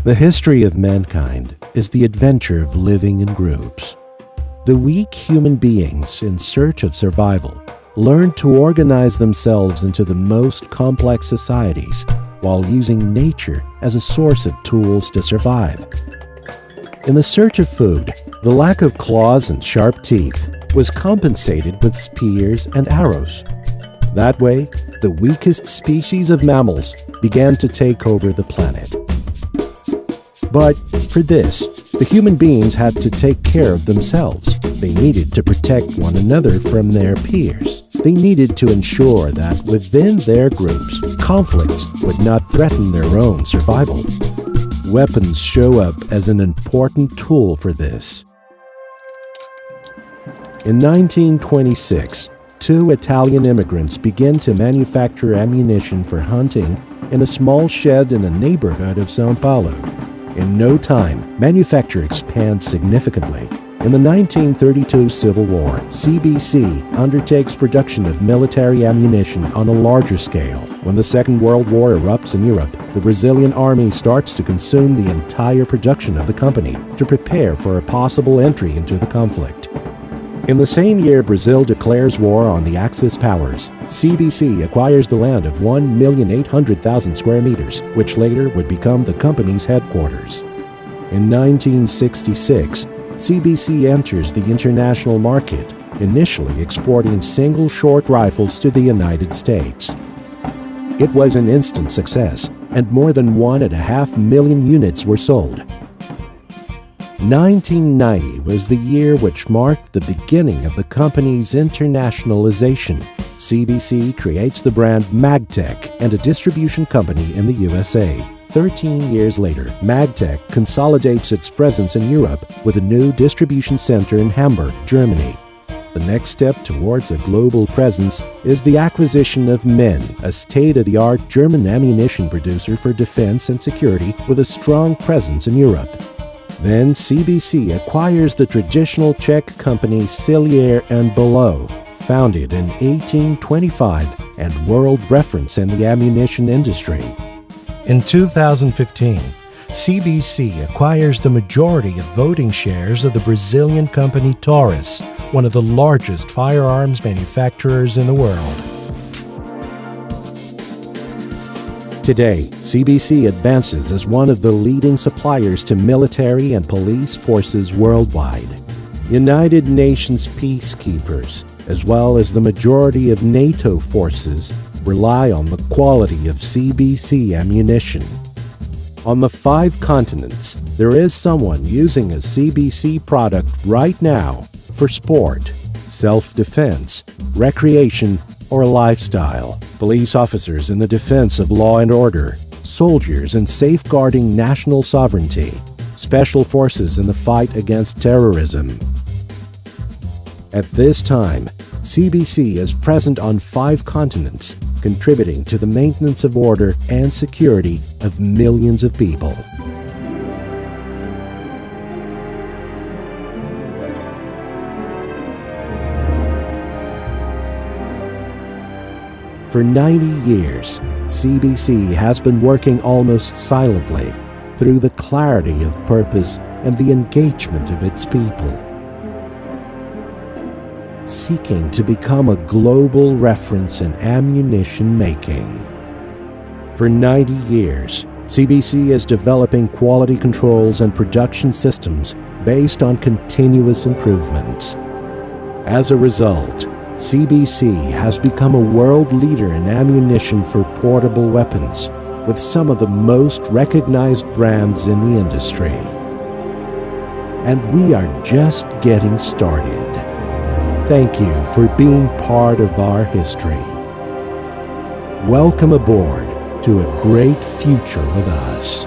The history of mankind is the adventure of living in groups. The weak human beings in search of survival learned to organize themselves into the most complex societies while using nature as a source of tools to survive. In the search of food, the lack of claws and sharp teeth was compensated with spears and arrows. That way, the weakest species of mammals began to take over the planet. But for this, the human beings had to take care of themselves. They needed to protect one another from their peers. They needed to ensure that within their groups, conflicts would not threaten their own survival. Weapons show up as an important tool for this. In 1926, two Italian immigrants began to manufacture ammunition for hunting in a small shed in a neighborhood of São Paulo. In no time, manufacture expands significantly. In the 1932 Civil War, CBC undertakes production of military ammunition on a larger scale. When the Second World War erupts in Europe, the Brazilian army starts to consume the entire production of the company to prepare for a possible entry into the conflict. In the same year Brazil declares war on the Axis powers, CBC acquires the land of 1,800,000 square meters, which later would become the company's headquarters. In 1966, CBC enters the international market, initially exporting single short rifles to the United States. It was an instant success, and more than 1.5 million units were sold. 1990 was the year which marked the beginning of the company's internationalization. CBC creates the brand Magtech and a distribution company in the USA. 13 years later, Magtech consolidates its presence in Europe with a new distribution center in Hamburg, Germany. The next step towards a global presence is the acquisition of MIN, a state-of-the-art German ammunition producer for defense and security with a strong presence in Europe. Then CBC acquires the traditional Czech company Sillier & Below, founded in 1825 and world reference in the ammunition industry. In 2015, CBC acquires the majority of voting shares of the Brazilian company Taurus, one of the largest firearms manufacturers in the world. Today, CBC advances as one of the leading suppliers to military and police forces worldwide. United Nations peacekeepers, as well as the majority of NATO forces, rely on the quality of CBC ammunition. On the 5 continents, there is someone using a CBC product right now for sport, self-defense, recreation, or lifestyle. Police officers in the defense of law and order, soldiers in safeguarding national sovereignty, special forces in the fight against terrorism. At this time, CBC is present on 5 continents, contributing to the maintenance of order and security of millions of people. For 90 years, CBC has been working almost silently through the clarity of purpose and the engagement of its people, seeking to become a global reference in ammunition making. For 90 years, CBC is developing quality controls and production systems based on continuous improvements. As a result, CBC has become a world leader in ammunition for portable weapons, with some of the most recognized brands in the industry. And we are just getting started. Thank you for being part of our history. Welcome aboard to a great future with us.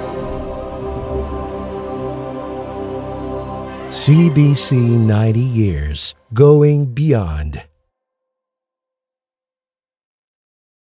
CBC 90 years, going beyond.